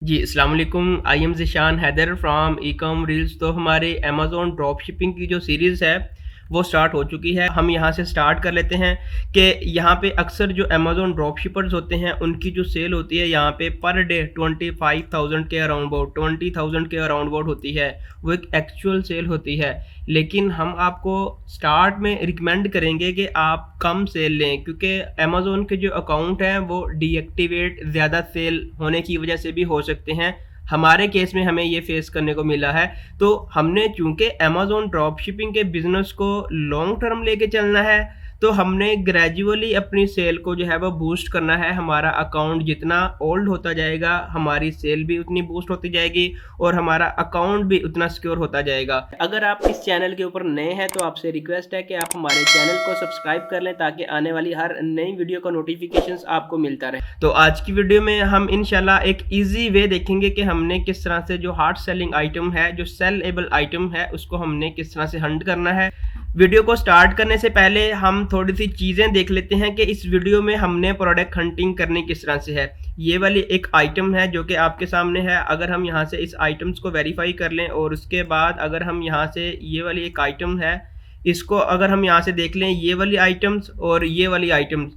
जी, अस्सलाम वालेकुम। I am Zeeshan Haider from ecom reels. तो हमारे अमेज़न ड्रॉप शिपिंग की जो सीरीज़ है, वो स्टार्ट हो चुकी है। हम यहाँ से स्टार्ट कर लेते हैं कि यहाँ पे अक्सर जो अमेज़न ड्रॉप शिपर्स होते हैं, उनकी जो सेल होती है यहाँ पे पर डे 25,000 के अराउंड अबाउट 20,000 के अराउंड अबाउट होती है। वो एक एक्चुअल सेल होती है। लेकिन हम आपको स्टार्ट में रिकमेंड करेंगे कि आप कम सेल लें, क्योंकि अमेज़न के जो अकाउंट हैं वो डीएक्टिवेट ज़्यादा सेल होने की वजह से भी हो सकते हैं। हमारे केस में हमें ये फेस करने को मिला है। तो हमने चूँकि अमेज़न ड्रॉप शिपिंग के बिज़नेस को लॉन्ग टर्म लेके चलना है, तो हमने ग्रेजुअली अपनी सेल को जो है वो बूस्ट करना है। हमारा अकाउंट जितना ओल्ड होता जाएगा, हमारी सेल भी उतनी बूस्ट होती जाएगी और हमारा अकाउंट भी उतना सिक्योर होता जाएगा। अगर आप इस चैनल के ऊपर नए हैं तो आपसे रिक्वेस्ट है कि आप हमारे चैनल को सब्सक्राइब कर लें, ताकि आने वाली हर नई वीडियो का नोटिफिकेशंस आपको मिलता रहे। तो आज की वीडियो में हम इंशाल्लाह एक ईजी वे देखेंगे कि हमने किस तरह से जो हार्ड सेलिंग आइटम है, जो सेलेबल आइटम है, उसको हमने किस तरह से हंट करना है। वीडियो को स्टार्ट करने से पहले हम थोड़ी सी चीज़ें देख लेते हैं कि इस वीडियो में हमने प्रोडक्ट हंटिंग करनी किस तरह से है। ये वाली एक आइटम है जो कि आपके सामने है। अगर हम यहाँ से इस आइटम्स को वेरीफाई कर लें और उसके बाद अगर हम यहाँ से ये वाली एक आइटम है, इसको अगर हम यहाँ से देख लें, ये वाली आइटम्स और ये वाली आइटम्स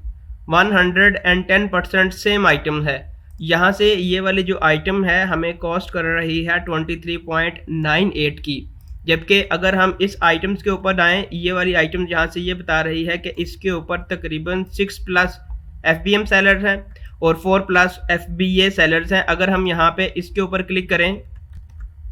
110% सेम आइटम है। यहाँ से ये वाली जो आइटम है हमें कॉस्ट कर रही है 23.98 की। जबकि अगर हम इस आइटम्स के ऊपर आएँ, ये वाली आइटम जहाँ से ये बता रही है कि इसके ऊपर तकरीबन 6+ FBM सेलर्स हैं और 4+ FBA सेलर्स हैं। अगर हम यहाँ पे इसके ऊपर क्लिक करें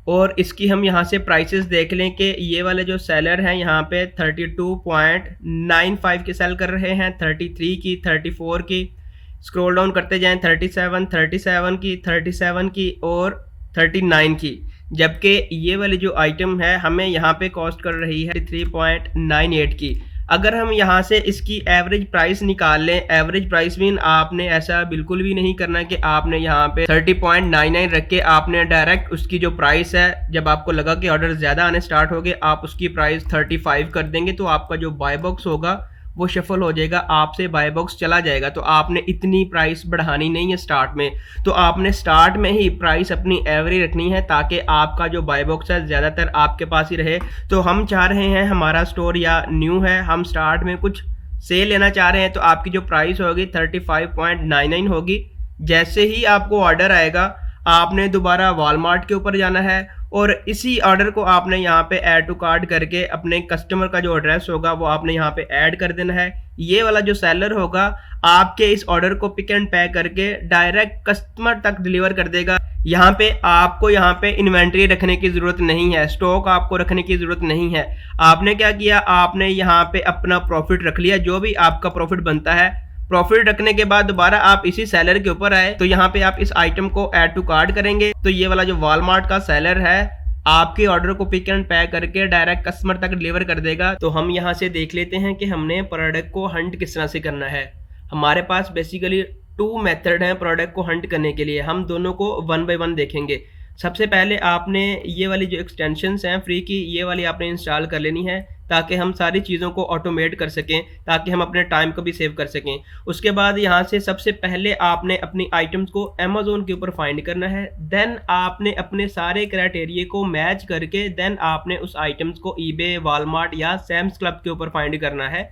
और इसकी हम यहाँ से प्राइसेस देख लें कि ये वाले जो सेलर हैं यहाँ पे 32.95 की सेल कर रहे हैं, 33 की, 34 की, स्क्रॉल डाउन करते जाएं 37 की, 37 की और 39 की। जबकि ये वाली जो आइटम है हमें यहाँ पे कॉस्ट कर रही है 3.98 की। अगर हम यहाँ से इसकी एवरेज प्राइस निकाल लें, एवरेज प्राइस मीन आपने ऐसा बिल्कुल भी नहीं करना कि आपने यहाँ पे 30.99 रख के आपने डायरेक्ट उसकी जो प्राइस है, जब आपको लगा कि ऑर्डर ज़्यादा आने स्टार्ट हो गए, आप उसकी प्राइस 35 कर देंगे तो आपका जो बाय बॉक्स होगा वो शफल हो जाएगा, आपसे बाय बॉक्स चला जाएगा। तो आपने इतनी प्राइस बढ़ानी नहीं है स्टार्ट में। तो आपने स्टार्ट में ही प्राइस अपनी एवरेज रखनी है, ताकि आपका जो बाय बॉक्स है ज़्यादातर आपके पास ही रहे। तो हम चाह रहे हैं, हमारा स्टोर या न्यू है, हम स्टार्ट में कुछ सेल लेना चाह रहे हैं, तो आपकी जो प्राइस होगी 35.99 होगी। जैसे ही आपको ऑर्डर आएगा, आपने दोबारा वॉलमार्ट के ऊपर जाना है और इसी ऑर्डर को आपने यहाँ पे ऐड टू कार्ट करके अपने कस्टमर का जो एड्रेस होगा वो आपने यहाँ पे ऐड कर देना है। ये वाला जो सेलर होगा आपके इस ऑर्डर को पिक एंड पैक करके डायरेक्ट कस्टमर तक डिलीवर कर देगा। यहाँ पे आपको यहाँ पे इन्वेंट्री रखने की ज़रूरत नहीं है, स्टॉक आपको रखने की ज़रूरत नहीं है। आपने क्या किया, आपने यहाँ पे अपना प्रॉफिट रख लिया, जो भी आपका प्रॉफिट बनता है। प्रॉफिट रखने के बाद दोबारा आप इसी सेलर के ऊपर आए, तो यहाँ पे आप इस आइटम को ऐड टू कार्ट करेंगे, तो ये वाला जो वॉलमार्ट का सेलर है आपके ऑर्डर को पिक एंड पैक करके डायरेक्ट कस्टमर तक डिलीवर कर देगा। तो हम यहाँ से देख लेते हैं कि हमने प्रोडक्ट को हंट किस तरह से करना है। हमारे पास बेसिकली 2 मेथड हैं प्रोडक्ट को हंट करने के लिए। हम दोनों को 1 बाय 1 देखेंगे। सबसे पहले आपने ये वाली जो एक्सटेंशंस हैं फ्री की, ये वाली आपने इंस्टॉल कर लेनी है, ताकि हम सारी चीज़ों को ऑटोमेट कर सकें, ताकि हम अपने टाइम को भी सेव कर सकें। उसके बाद यहाँ से सबसे पहले आपने अपनी आइटम्स को अमेज़न के ऊपर फाइंड करना है। देन आपने अपने सारे क्राइटेरिया को मैच करके देन आपने उस आइटम्स को ईबे, वॉलमार्ट या सैम्स क्लब के ऊपर फाइंड करना है।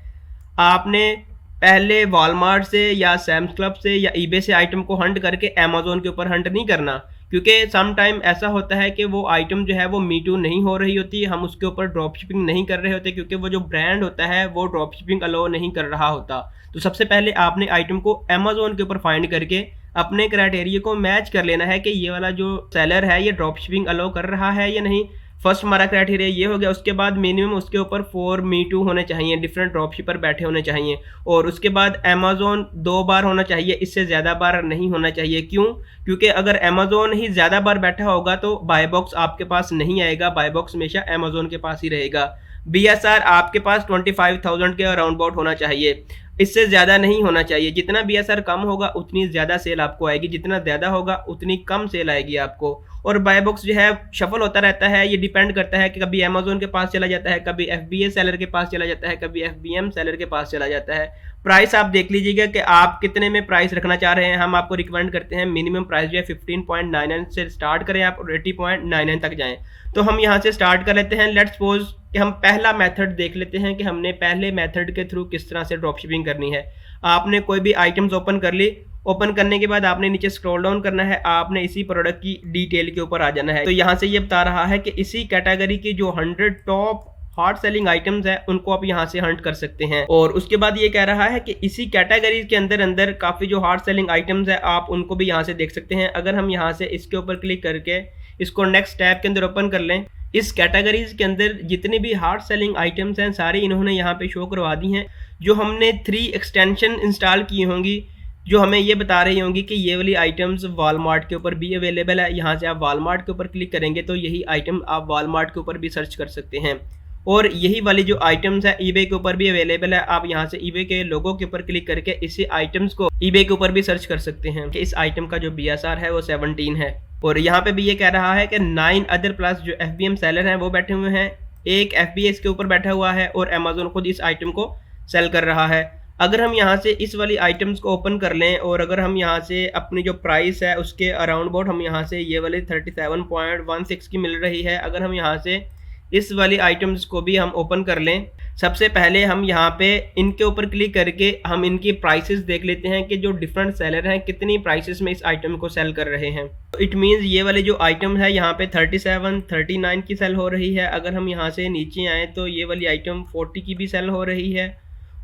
आपने पहले वॉलमार्ट से या सैम्स क्लब से या ईबे से आइटम को हंट करके अमेज़न के ऊपर हंट नहीं करना, क्योंकि सम टाइम ऐसा होता है कि वो आइटम जो है वो मी टू नहीं हो रही होती, हम उसके ऊपर ड्रॉप शिपिंग नहीं कर रहे होते, क्योंकि वो जो ब्रांड होता है वो ड्रॉप शिपिंग अलाउ नहीं कर रहा होता। तो सबसे पहले आपने आइटम को अमेज़न के ऊपर फाइंड करके अपने क्राइटेरिया को मैच कर लेना है कि ये वाला जो सेलर है ये ड्रॉप शिपिंग अलाउ कर रहा है या नहीं। फर्स्ट हमारा क्राइटेरिया ये हो गया। उसके बाद मिनिमम उसके ऊपर 4 मी टू होने चाहिए, डिफरेंट ड्रॉप शिपर बैठे होने चाहिए। और उसके बाद अमेज़न 2 बार होना चाहिए, इससे ज़्यादा बार नहीं होना चाहिए। क्यों? क्योंकि अगर अमेज़न ही ज़्यादा बार बैठा होगा तो बाय बॉक्स आपके पास नहीं आएगा, बाय बॉक्स हमेशा अमेज़न के पास ही रहेगा। BSR आपके पास 25,000 के अराउंड अबाउट होना चाहिए। इससे ज़्यादा नहीं होना चाहिए। जितना बीएसआर कम होगा उतनी ज़्यादा सेल आपको आएगी, जितना ज़्यादा होगा उतनी कम सेल आएगी आपको। और बाय बॉक्स जो है शफल होता रहता है, ये डिपेंड करता है कि कभी अमेज़न के पास चला जाता है, कभी एफबीए सेलर के पास चला जाता है, कभी एफबीएम सेलर के पास चला जाता है। प्राइस आप देख लीजिएगा कि आप कितने में प्राइस रखना चाह रहे हैं। हम आपको रिकमेंड करते हैं मिनिमम प्राइस जो है 15.99 से स्टार्ट करें आप और 80.99 तक जाएं। तो हम यहाँ से स्टार्ट कर लेते हैं। लेट्स सपोज कि हम पहला मेथड देख लेते हैं कि हमने पहले मेथड के थ्रू किस तरह से ड्रॉप शिपिंग करनी है। आपने कोई भी आइटम्स ओपन कर ली, ओपन करने के बाद आपने नीचे स्क्रॉल डाउन करना है, आपने इसी प्रोडक्ट की डिटेल के ऊपर आ जाना है। तो यहाँ से ये बता रहा है कि इसी कैटेगरी की जो 100 टॉप हॉट सेलिंग आइटम्स है उनको आप यहाँ से हंट कर सकते हैं। और उसके बाद ये कह रहा है कि इसी कैटेगरी के अंदर अंदर काफ़ी जो हॉट सेलिंग आइटम्स है आप उनको भी यहाँ से देख सकते हैं। अगर हम यहाँ से इसके ऊपर क्लिक करके इसको नेक्स्ट टैब के अंदर ओपन कर लें, इस कैटेगरीज के अंदर जितनी भी हार्ड सेलिंग आइटम्स हैं सारी इन्होंने यहाँ पे शो करवा दी हैं। जो हमने 3 एक्सटेंशन इंस्टॉल की होंगी जो हमें ये बता रही होंगी कि ये वाली आइटम्स वॉलमार्ट के ऊपर भी अवेलेबल है। यहाँ से आप वॉलमार्ट के ऊपर क्लिक करेंगे तो यही आइटम आप वॉलमार्ट के ऊपर भी सर्च कर सकते हैं। और यही वाली जो आइटम्स है ईबे के ऊपर भी अवेलेबल है। आप यहाँ से ईबे के लोगो के ऊपर क्लिक करके इसी आइटम्स को ईबे के ऊपर भी सर्च कर सकते हैं कि इस आइटम का जो बीएसआर है वो 17 है। और यहाँ पे भी ये कह रहा है कि 9 अदर प्लस जो एफबीएम सेलर हैं वो बैठे हुए हैं, एक एफबीएस के ऊपर बैठा हुआ है और अमेज़न खुद इस आइटम को सेल कर रहा है। अगर हम यहाँ से इस वाली आइटम्स को ओपन कर लें और अगर हम यहाँ से अपनी जो प्राइस है उसके अराउंड अबाउट हम यहाँ से ये वाली 37.16 की मिल रही है। अगर हम यहाँ से इस वाली आइटम्स को भी हम ओपन कर लें, सबसे पहले हम यहाँ पे इनके ऊपर क्लिक करके हम इनकी प्राइसेस देख लेते हैं कि जो डिफरेंट सेलर हैं कितनी प्राइसेस में इस आइटम को सेल कर रहे हैं। तो इट मींस ये वाली जो आइटम है यहाँ पे 37, 39 की सेल हो रही है। अगर हम यहाँ से नीचे आए तो ये वाली आइटम 40 की भी सेल हो रही है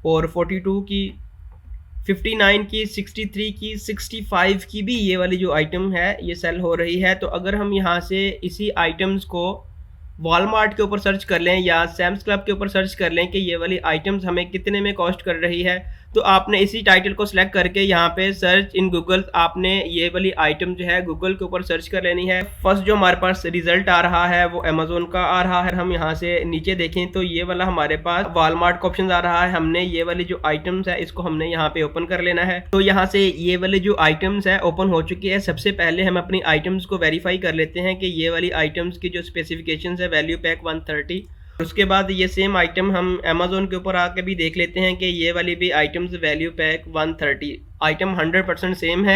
और 42 की, 59 की, 63 की, 65 की भी ये वाली जो आइटम है ये सेल हो रही है। तो अगर हम यहाँ से इसी आइटम्स को वॉलमार्ट के ऊपर सर्च कर लें या सैम्स क्लब के ऊपर सर्च कर लें कि ये वाली आइटम्स हमें कितने में कॉस्ट कर रही है, तो आपने इसी टाइटल को सिलेक्ट करके यहाँ पे सर्च इन गूगल आपने ये वाली आइटम जो है गूगल के ऊपर सर्च कर लेनी है। फर्स्ट जो हमारे पास रिजल्ट आ रहा है वो अमेज़न का आ रहा है। हम यहाँ से नीचे देखें तो ये वाला हमारे पास वॉलमार्ट का ऑप्शन आ रहा है। हमने ये वाली जो आइटम्स है इसको हमने यहाँ पे ओपन कर लेना है। तो यहाँ से ये वाली जो आइटम्स है ओपन हो चुकी है। सबसे पहले हम अपनी आइटम्स को वेरीफाई कर लेते हैं कि ये वाली आइटम्स की जो स्पेसिफिकेशन है वैल्यू पैक 130। उसके बाद ये सेम आइटम हम अमेज़न के ऊपर आके भी देख लेते हैं कि ये वाली भी items value pack 130 item 100% same है।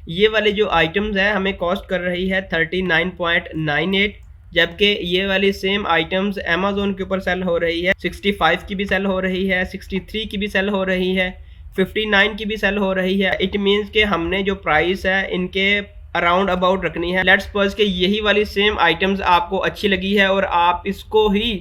ये वाली जो आइटम्स है हमें कॉस्ट कर रही है 39.98, जबकि ये वाली सेम आइटम्स अमेज़न के ऊपर सेल हो रही है 65 की भी सेल हो रही है, 63 की भी सेल हो रही है, 59 की भी सेल हो रही है। इट मीन्स कि हमने जो प्राइस है इनके अराउंड अबाउट रखनी है। लेट्स सपोज कि यही वाली सेम आइटम्स आपको अच्छी लगी है और आप इसको ही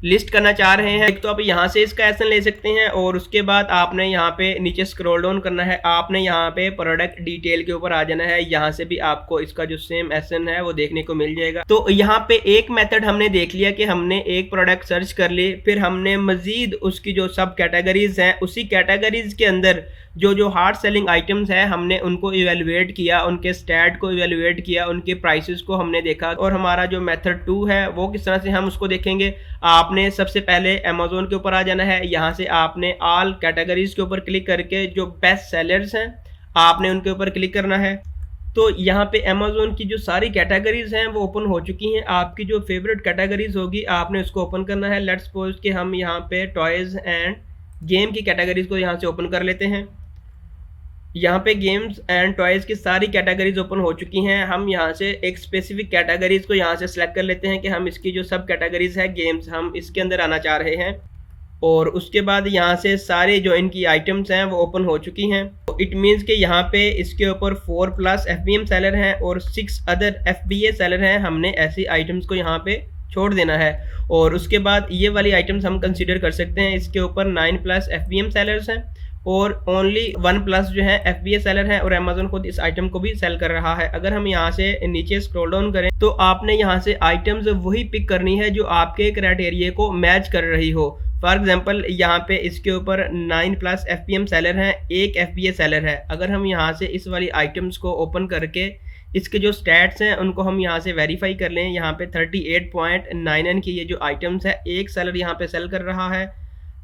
लिस्ट करना चाह रहे हैं, एक तो आप यहाँ से इसका एक्शन ले सकते हैं और उसके बाद आपने यहाँ पे नीचे स्क्रॉल डाउन करना है। आपने यहाँ पे प्रोडक्ट डिटेल के ऊपर आ जाना है। यहाँ से भी आपको इसका जो सेम एक्शन है वो देखने को मिल जाएगा। तो यहाँ पे एक मेथड हमने देख लिया कि हमने एक प्रोडक्ट सर्च कर ली, फिर हमने मजीद उसकी जो सब कैटेगरीज हैं उसी कैटेगरीज के अंदर जो हार्ड सेलिंग आइटम्स हैं हमने उनको इवेलुएट किया, उनके स्टैट को इवेलुएट किया, उनके प्राइसेस को हमने देखा। और हमारा जो मेथड 2 है वो किस तरह से हम उसको देखेंगे। आपने सबसे पहले अमेज़न के ऊपर आ जाना है। यहाँ से आपने ऑल कैटेगरीज के ऊपर क्लिक करके जो बेस्ट सेलर्स हैं आपने उनके ऊपर क्लिक करना है। तो यहाँ पे अमेज़न की जो सारी कैटेगरीज हैं वो ओपन हो चुकी हैं। आपकी जो फेवरेट कैटेगरीज होगी आपने उसको ओपन करना है। लेट्स सपोज कि हम यहाँ पे टॉयज़ एंड गेम की कैटेगरीज को यहाँ से ओपन कर लेते हैं। यहाँ पे गेम्स एंड टॉयज़ की सारी कैटेगरीज ओपन हो चुकी हैं। हम यहाँ से एक स्पेसिफिक कैटेगरीज को यहाँ से सिलेक्ट कर लेते हैं कि हम इसकी जो सब कैटेगरीज है गेम्स हम इसके अंदर आना चाह रहे हैं। और उसके बाद यहाँ से सारे जो इनकी आइटम्स हैं वो ओपन हो चुकी हैं। तो इट मीन्स कि यहाँ पे इसके ऊपर 4+ FBM सेलर हैं और 6 अदर FBA सेलर हैं। हमने ऐसी आइटम्स को यहाँ पे छोड़ देना है। और उसके बाद ये वाली आइटम्स हम कंसीडर कर सकते हैं। इसके ऊपर 9+ FBM सेलर्स हैं और ओनली 1+ जो है FBA सेलर है और अमेज़न खुद इस आइटम को भी सेल कर रहा है। अगर हम यहाँ से नीचे स्क्रॉल डाउन करें तो आपने यहाँ से आइटम्स वही पिक करनी है जो आपके क्राइटेरिया को मैच कर रही हो। फॉर एग्जांपल यहाँ पे इसके ऊपर 9+ FBM सेलर हैं, एक FBA सेलर है। अगर हम यहाँ से इस वाली आइटम्स को ओपन करके इसके जो स्टैट्स हैं उनको हम यहाँ से वेरीफाई कर लें। यहाँ पे 38.99 की ये जो आइटम्स है एक सेलर यहाँ पे सेल कर रहा है।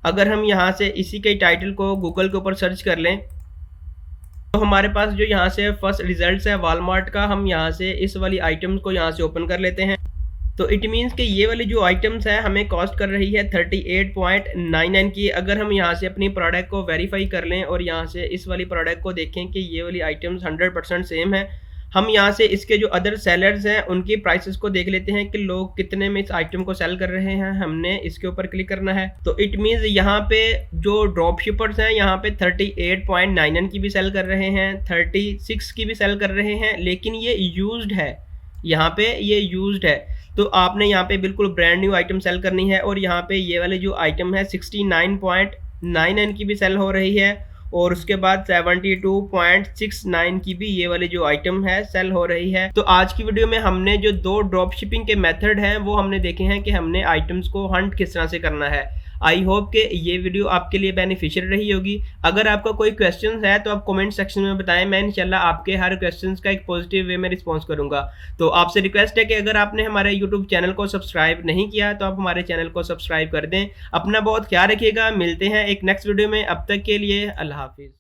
अगर हम यहाँ से इसी के टाइटल को गूगल के ऊपर सर्च कर लें तो हमारे पास जो यहाँ से फर्स्ट रिजल्ट है वॉलमार्ट का, हम यहाँ से इस वाली आइटम को यहाँ से ओपन कर लेते हैं। तो इट मीन्स कि ये वाली जो आइटम्स है हमें कॉस्ट कर रही है 38.99 की। अगर हम यहाँ से अपनी प्रोडक्ट को वेरीफाई कर लें और यहाँ से इस वाली प्रोडक्ट को देखें कि ये वाली आइटम्स 100% सेम है, हम यहाँ से इसके जो अदर सेलर्स हैं उनकी प्राइसेस को देख लेते हैं कि लोग कितने में इस आइटम को सेल कर रहे हैं। हमने इसके ऊपर क्लिक करना है। तो इट मीन्स यहाँ पे जो ड्रॉप शिपर्स हैं यहाँ पे 38.99 की भी सेल कर रहे हैं, 36 की भी सेल कर रहे हैं, लेकिन ये यूज्ड है, यहाँ पे ये यूज्ड है। तो आपने यहाँ पे बिल्कुल ब्रांड न्यू आइटम सेल करनी है। और यहाँ पे ये वाले जो आइटम है 69.99 की भी सेल हो रही है और उसके बाद 72.69 की भी ये वाली जो आइटम है सेल हो रही है। तो आज की वीडियो में हमने जो दो ड्रॉप शिपिंग के मेथड हैं वो हमने देखे हैं कि हमने आइटम्स को हंट किस तरह से करना है। आई होप कि ये वीडियो आपके लिए बेनिफिशियल रही होगी। अगर आपका कोई क्वेश्चन है तो आप कमेंट सेक्शन में बताएं, मैं इंशाल्लाह आपके हर क्वेश्चन का एक पॉजिटिव वे में रिस्पॉन्स करूंगा। तो आपसे रिक्वेस्ट है कि अगर आपने हमारे यूट्यूब चैनल को सब्सक्राइब नहीं किया तो आप हमारे चैनल को सब्सक्राइब कर दें। अपना बहुत ख्याल रखिएगा, मिलते हैं एक नेक्स्ट वीडियो में। अब तक के लिए अल्लाह हाफिज़।